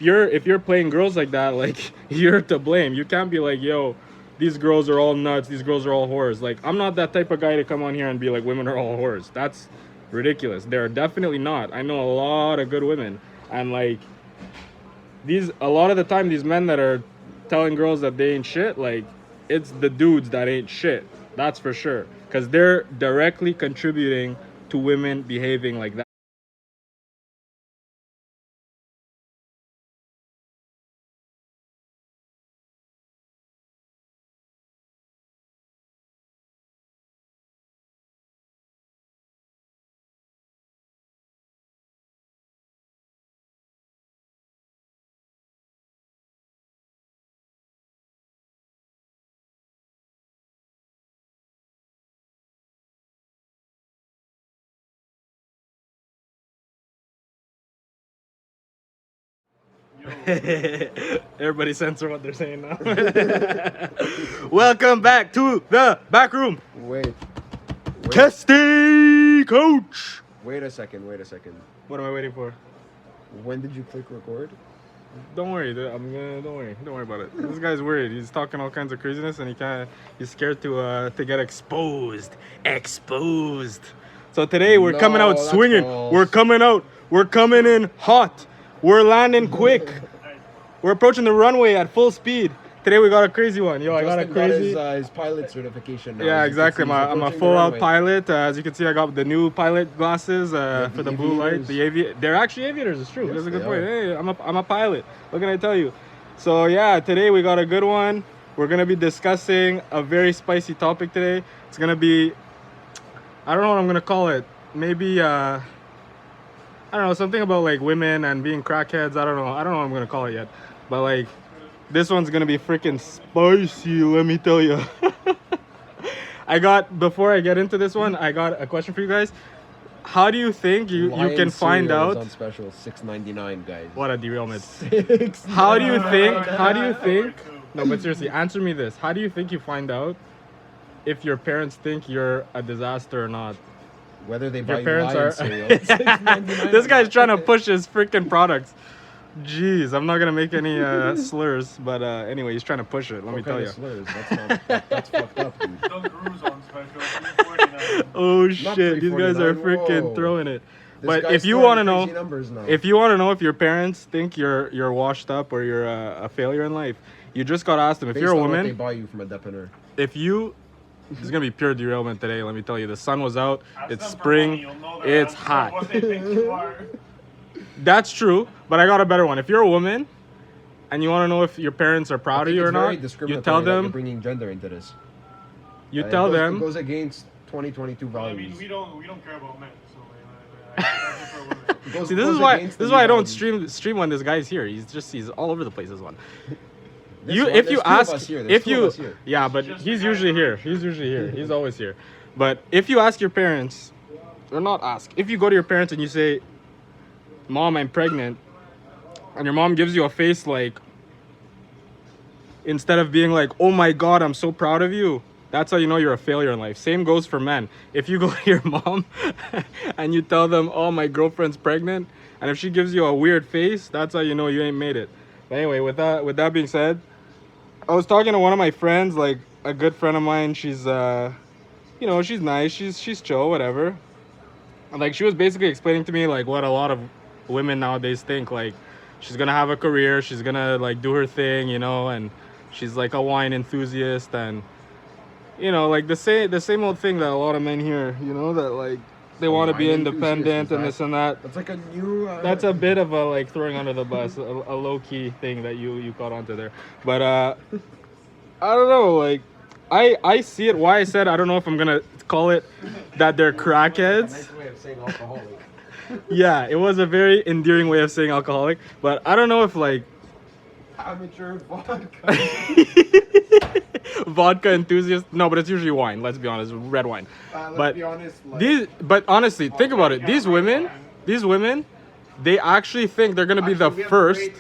if you're playing girls like that, like you're to blame. You can't be like, yo, these girls are all nuts, these girls are all whores. Like, I'm not that type of guy to come on here and be like, women are all whores. That's ridiculous. They're definitely not. I know a lot of good women, and like a lot of the time, these men that are telling girls that they ain't shit, like it's the dudes that ain't shit. That's for sure, because they're directly contributing to women behaving like that. Everybody censor what they're saying now. Welcome back to the back room. Wait. Kesty coach. Wait a second. What am I waiting for? When did you click record? Don't worry, don't worry about it. This guy's worried. He's talking all kinds of craziness, and he's scared to get exposed. So today we're coming out swinging. False. We're coming in hot. We're landing quick. We're approaching the runway at full speed. Today we got a crazy one. Yo, I got a crazy. His pilot certification now. Yeah, exactly. I'm a full-out pilot. As you can see, I got the new pilot glasses for the blue light. They're actually aviators. It's true. Yes, That's a good they point. are. Hey, I'm a pilot. What can I tell you? So yeah, today we got a good one. We're gonna be discussing a very spicy topic today. It's gonna be, I don't know what I'm gonna call it. Maybe I don't know, something about like women and being crackheads. I don't know what I'm gonna call it yet. But like, this one's gonna be freaking spicy, let me tell you. Before I get into this one, I got a question for you guys. How do you think you can find out? On special $6.99, guys. What a derailment. $6. How do you think? No, but seriously, answer me this. How do you think you find out if your parents think you're a disaster or not? Whether they buy Your parents Lion are. cereal. $6.99. This guy's trying to push his freaking products. Jeez, I'm not gonna make any slurs, but anyway, he's trying to push it. Let me tell you. Slurs? That's fucked up, dude. Dunkaroos on special, $3.49. Oh Not shit, these guys are $3.49, freaking whoa. throwing it. This But guy's if you throwing want to know, crazy numbers now. if your parents think you're washed up or you're a failure in life, you just gotta ask them. If Based you're a on what they woman, buy you from a depender. this is gonna be pure derailment today. Let me tell you, the sun was out. Ask It's them for spring. money, you'll know their It's answer, hot. What they think you are. That's true, but I got a better one. If you're a woman and you want to know if your parents are proud of you or not, you tell That you're them. bringing gender into this. You tell It them. goes against 2022 Well, I values. mean, we don't care about men, so I prefer women. It goes- See, this goes is why against the I don't values. stream when this guy's here. He's all over the place. This one. This You one- if there's you two of ask us here, there's if two of you us here. yeah, but Just he's the guy usually who- here. He's always here. But if you ask your parents, or not ask, if you go to your parents and you say, "Mom, I'm pregnant," and your mom gives you a face like, instead of being like, "Oh my God, I'm so proud of you," that's how you know you're a failure in life. Same goes for men. If you go to your mom and you tell them, "Oh, my girlfriend's pregnant," and if she gives you a weird face, that's how you know you ain't made it. But anyway, with that being said, I was talking to one of my friends, like a good friend of mine. She's she's nice, she's chill, whatever. And like she was basically explaining to me like what a lot of women nowadays think. Like she's gonna have a career, she's gonna like do her thing, and she's like a wine enthusiast, and like the same old thing that a lot of men hear, that like they want to be wine independent enthusiast, and this and that. That's like a new. That's a bit of a like throwing under the bus, a low-key thing that you caught onto there. But I don't know, like I see it. Why I said I don't know if I'm gonna call it that they're crackheads. Nice way of saying alcoholic. Yeah, it was a very endearing way of saying alcoholic, but I don't know if like Amateur vodka. vodka enthusiast. No, but it's usually wine. Let's be honest, red wine. Let's But be honest. Like, but honestly, think about it. These women, they actually think they're gonna be the actually, first.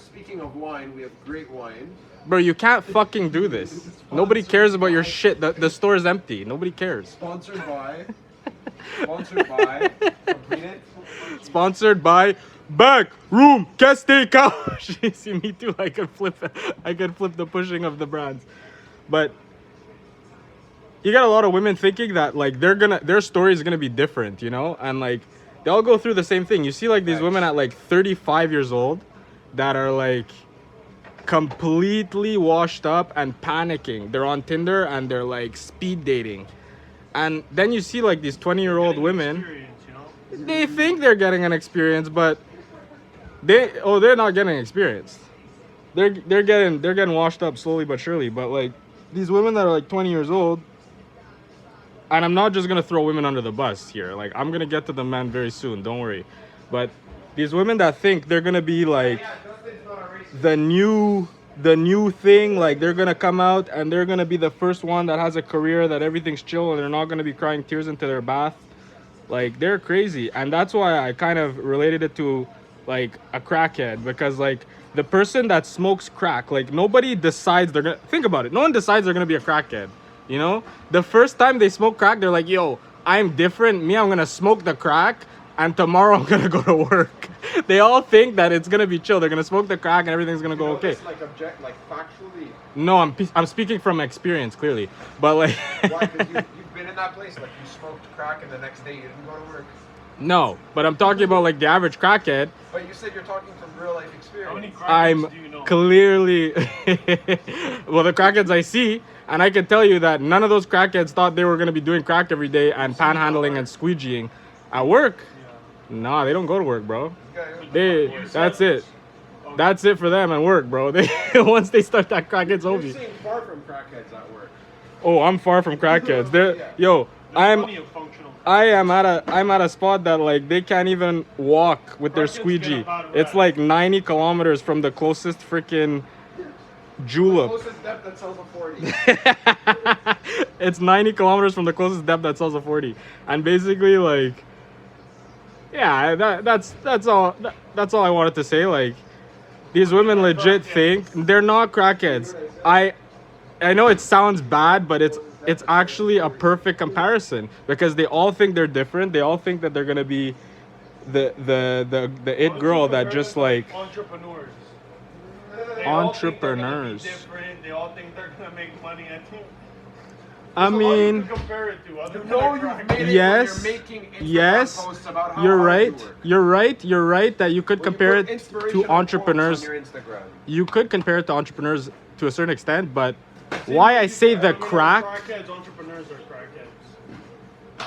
Speaking of wine, we have great wine. Bro, you can't fucking do this. Nobody cares about your shit. The store is empty. Nobody cares. Sponsored by. Complete it. Sponsored by Back room, can't stay couch. You see me too. I could flip the pushing of the brands, but you got a lot of women thinking that like their story is gonna be different, you know, and like they all go through the same thing. You see like these women at like 35 years old that are like completely washed up and panicking. They're on Tinder and they're like speed dating, and then you see like these 20-year-old women. Experience, you know? They think they're getting an experience, but they're not getting experience. They're getting washed up slowly but surely. But like these women that are like 20 years old, and I'm not just gonna throw women under the bus here. Like I'm gonna get to the men very soon. Don't worry. But these women that think they're gonna be like the new thing, like they're gonna come out and they're gonna be the first one that has a career, that everything's chill and they're not gonna be crying tears into their bath. Like they're crazy, and that's why I kind of related it to like a crackhead, because like the person that smokes crack, like nobody decides they're gonna think about it. No one decides they're gonna be a crackhead. You know, the first time they smoke crack, they're like, "Yo, I'm different. Me, I'm gonna smoke the crack, and tomorrow I'm gonna go to work." They all think that it's gonna be chill. They're gonna smoke the crack and everything's gonna go okay. This, like factually. No, I'm speaking from experience, clearly, but like. Why? Because you've been in that place. Like you smoked crack and the next day you didn't go to work. No, but I'm talking about like the average crackhead. But you said you're talking from real life How many experience. I'm crackheads do you know? clearly well, the crackheads I see, and I can tell you that none of those crackheads thought they were gonna be doing crack every day and panhandling and squeegeeing at work. Yeah. Nah, they don't go to work, bro. Okay. That's it. That's it for them at work, bro. They once they start that crack, it's You over. seem far from crackheads at work. Oh, I'm far from crackheads. They're yo, There's plenty of functional. I'm at a spot that like they can't even walk with their Crackheads get a squeegee. bad It's rap. like 90 kilometers from the closest freaking julep. Closest depth that sells a 40. It's 90 kilometers from the closest depth that sells a 40, and basically like, yeah, that's all I wanted to say. Like, these women legit think they're not crackheads. I know it sounds bad, but it's actually a perfect comparison, because they all think they're different. They all think that they're gonna be the it girl that just like Entrepreneurs. Entrepreneurs. Different. They all think they're gonna make money. I think. I mean, Compare it to other You know you've made it Yes. when you're making Instagram yes, posts about how you're hard right. you work. You're right that you could When you compare put it inspirational to quotes entrepreneurs. on your Instagram. You could compare it to entrepreneurs to a certain extent, but why I say the crack, Crackheads, entrepreneurs are crackheads.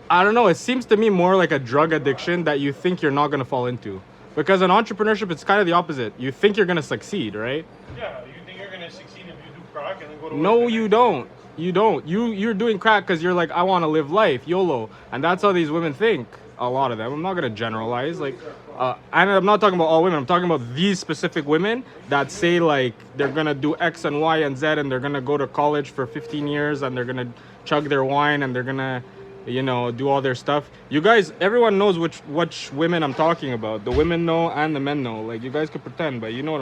I don't know. It seems to me more like a drug addiction that you think you're not gonna fall into. Because in entrepreneurship, it's kind of the opposite. You think you're gonna succeed, right? Yeah, you think you're gonna succeed if you do crack and then go to work No, the you next don't. You don't. You're doing crack because you're like, I want to live life, YOLO, and that's how these women think. A lot of them. I'm not gonna generalize. Like, and I'm not talking about all women. I'm talking about these specific women that say like they're gonna do X and Y and Z, and they're gonna go to college for 15 years, and they're gonna chug their wine, and they're gonna, you know, do all their stuff. You guys, everyone knows which women I'm talking about. The women know and the men know. Like, you guys could pretend, but you know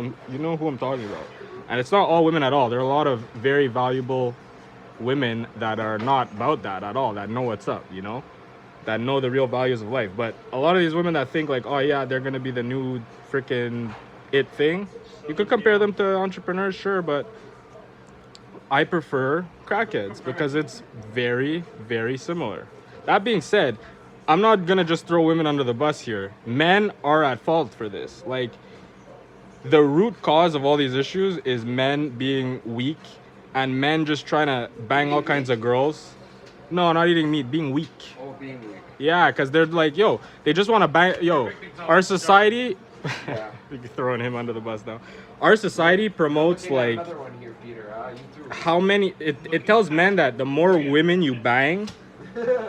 who I'm talking about. And it's not all women at all. There are a lot of very valuable women that are not about that at all, that know what's up, you know, that know the real values of life. But a lot of these women that think like, oh yeah, they're gonna be the new freaking it thing, you could compare them to entrepreneurs, sure, but I prefer crackheads because it's very, very similar. That being said, I'm not gonna just throw women under the bus here. Men are at fault for this. Like, the root cause of all these issues is men being weak and men just trying to bang all kinds of girls. No, not eating meat, being weak. Oh, being weak. Yeah, because they're like, yo, they just want to bang. Yo, our society, Yeah. you're throwing him under the bus now. Our society promotes Looking at like another one here, Peter. You threw how many. It tells men that the more women you bang,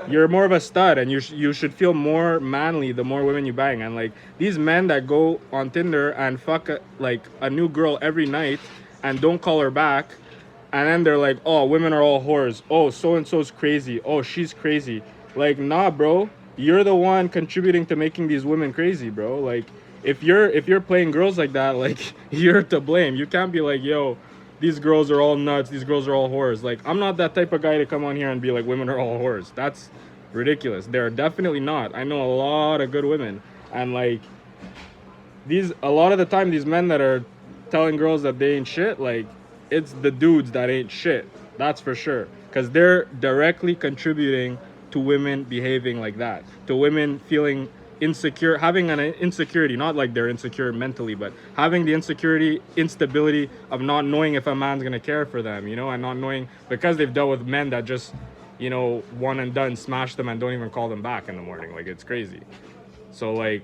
you're more of a stud, and you should feel more manly the more women you bang. And like these men that go on Tinder and fuck like a new girl every night and don't call her back, and then they're like, oh, women are all whores. Oh, so and so's crazy. Oh, she's crazy. Like, nah, bro, you're the one contributing to making these women crazy, bro. Like, if you're playing girls like that, like, you're to blame. You can't be like, yo, these girls are all nuts, these girls are all whores. Like, I'm not that type of guy to come on here and be like, women are all whores. That's ridiculous. They're definitely not. I know a lot of good women, and like, a lot of the time these men that are telling girls that they ain't shit, like it's the dudes that ain't shit. That's for sure. Cause they're directly contributing to women behaving like that. To women feeling insecure, having an insecurity, not like they're insecure mentally, but having the insecurity, instability of not knowing if a man's gonna care for them, you know, and not knowing because they've dealt with men that just, you know, one and done, smash them and don't even call them back in the morning. Like it's crazy. So like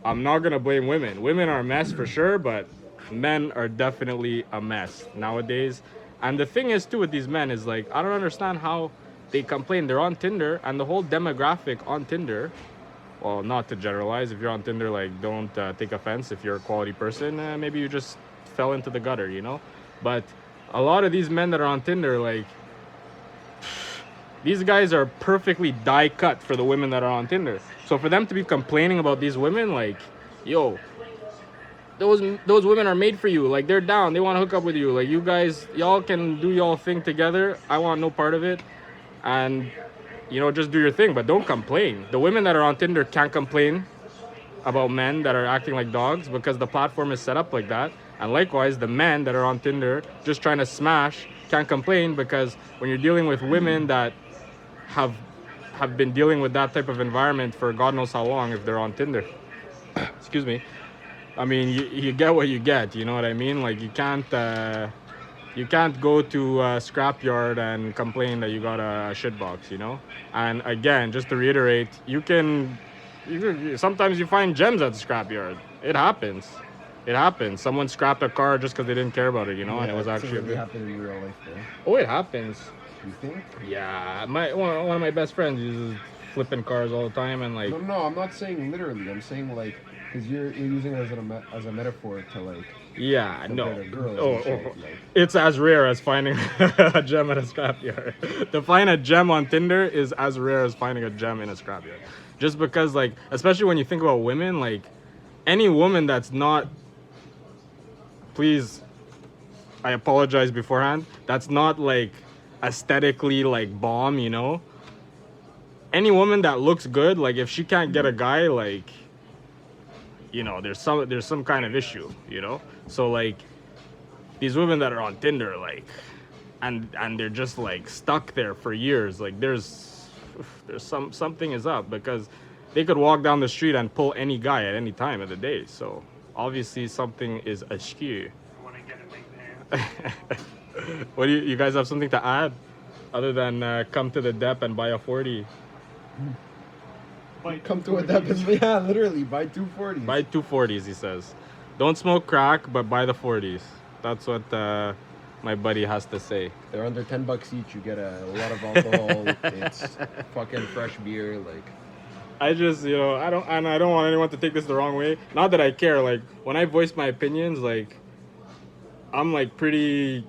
I'm not gonna blame women. Women are a mess for sure, but men are definitely a mess nowadays. And the thing is too with these men is like I don't understand how they complain. They're on Tinder and the whole demographic on Tinder. Well, not to generalize. If you're on Tinder, like don't take offense. If you're a quality person, maybe you just fell into the gutter, you know. But a lot of these men that are on Tinder, like these guys are perfectly die cut for the women that are on Tinder. So for them to be complaining about these women, like, yo, those women are made for you. Like they're down. They want to hook up with you. Like you guys, y'all can do y'all thing together. I want no part of it. And you know, just do your thing, but don't complain. The women that are on Tinder can't complain about men that are acting like dogs because the platform is set up like that. And likewise, the men that are on Tinder just trying to smash can't complain because when you're dealing with women that have been dealing with that type of environment for God knows how long if they're on Tinder. Excuse me. I mean, you get what you get. You know what I mean? Like you can't go to a scrapyard and complain that you got a shitbox. You know. And again, just to reiterate, you can sometimes you find gems at the scrapyard. It happens. It happens. Someone scrapped a car just because they didn't care about it. You know, and it was actually a it good. happened in real life, though. Oh, it happens. You think? Yeah, one of my best friends uses flipping cars all the time, and like No, I'm not saying literally. I'm saying like, because you're using it as a metaphor to like. yeah, no, compare to girls oh, and shit, oh, like. it's as rare as finding a gem at a scrapyard. To find a gem on Tinder is as rare as finding a gem in a scrapyard. Just because, like, especially when you think about women, like any woman that's not, please, I apologize beforehand. That's not like aesthetically like bomb, you know. Any woman that looks good, like if she can't get a guy, like, you know, there's some kind of issue, you know. So like these women that are on Tinder, like, and they're just like stuck there for years. Like there's something is up because they could walk down the street and pull any guy at any time of the day. So obviously something is askew. I want to get a big man. What do you guys have something to add other than come to the dep and buy a 40? But Come to a depth. Yeah, literally, buy 240s. Buy 240s, he says. Don't smoke crack, but buy the 40s. That's what my buddy has to say. They're under $10 each. You get a lot of alcohol. It's fucking fresh beer. Like, I just, you know, I don't want anyone to take this the wrong way. Not that I care. Like when I voice my opinions, like I'm like pretty,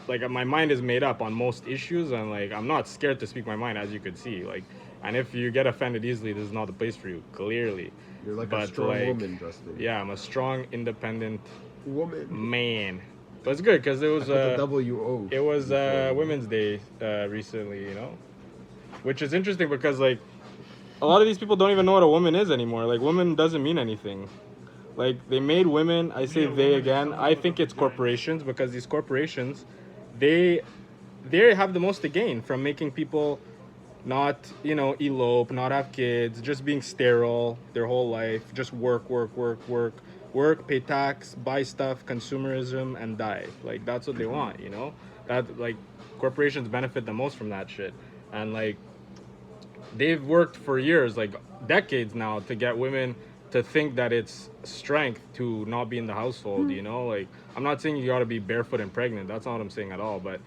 like my mind is made up on most issues, and like I'm not scared to speak my mind, as you could see. Like, and if you get offended easily, this is not the place for you. Clearly, you're like a But, strong like, woman, Justin. yeah, I'm a strong, independent Woman. man. But it's good because it was I put the W-O. it was before. Women's Day recently, you know, which is interesting because like a lot of these people don't even know what a woman is anymore. Like woman doesn't mean anything. Like they made women. I say Yeah, they women again. just I don't think know it's what they're doing. corporations because these corporations, they have the most to gain from making people not, you know, elope, not have kids, just being sterile their whole life, just work, pay tax, buy stuff, consumerism, and die. Like that's what they want, you know. That like corporations benefit the most from that shit, and like they've worked for years, like decades now, to get women to think that it's strength to not be in the household, you know. Like I'm not saying you got to be barefoot and pregnant, that's not what I'm saying at all, but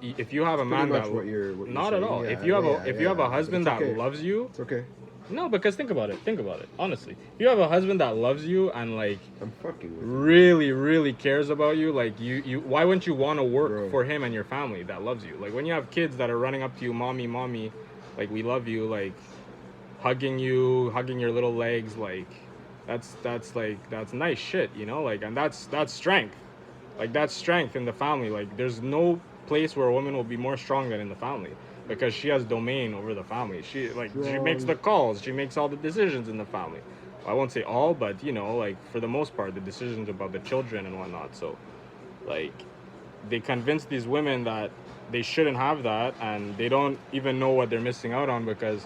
if you have a man Pretty much that what you're not at saying. all, Yeah, if you have yeah, if you have a yeah. husband It's that okay. loves you, It's okay. no, because think about it honestly. If you have a husband that loves you and like I'm fucking with you. really cares about you, like you why wouldn't you want to work Bro. for him and your family that loves you? Like when you have kids that are running up to you, mommy, like we love you, like hugging your little legs, like that's nice shit, you know. Like, and that's strength. Like that's strength in the family. Like there's no place where a woman will be more strong than in the family because she has domain over the family. She makes the calls, she makes all the decisions in the family. I won't say all, but you know, like for the most part, the decisions about the children and whatnot. So, like, they convince these women that they shouldn't have that, and they don't even know what they're missing out on because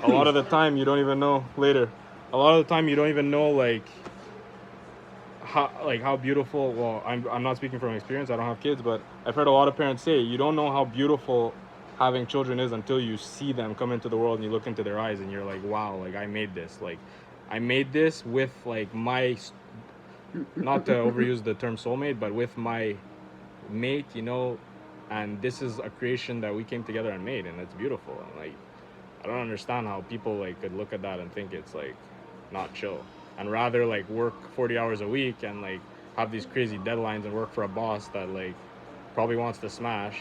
a lot of the time you don't even know later. A lot of the time you don't even know how beautiful. Well, I'm not speaking from experience. I don't have kids, but I've heard a lot of parents say you don't know how beautiful having children is until you see them come into the world and you look into their eyes and you're like, wow, like I made this. Like I made this with like my, not to overuse the term soulmate, but with my mate, you know, and this is a creation that we came together and made, and it's beautiful. And like I don't understand how people like could look at that and think it's like not chill, and rather like work 40 hours a week and like have these crazy deadlines and work for a boss that like probably wants to smash.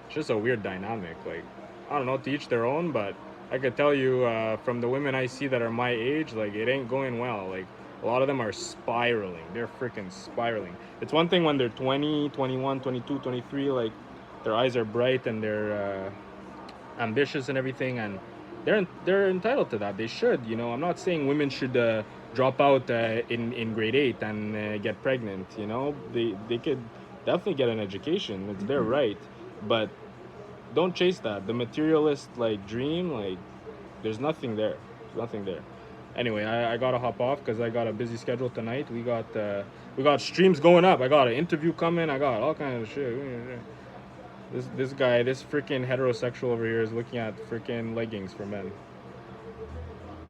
It's just a weird dynamic. Like I don't know, to each their own, but I could tell you from the women I see that are my age, like it ain't going well. Like a lot of them are spiraling. They're freaking spiraling. It's one thing when they're 20, 21, 22, 23, like their eyes are bright and they're ambitious and everything, and they're entitled to that. They should, you know. I'm not saying women should drop out in grade 8 and get pregnant. You know, they could definitely get an education. It's their right, but don't chase that. The materialist like dream, like there's nothing there. There's nothing there. Anyway, I gotta hop off because I got a busy schedule tonight. We got streams going up. I got an interview coming. I got all kinds of shit. This guy, this freaking heterosexual over here is looking at freaking leggings for men.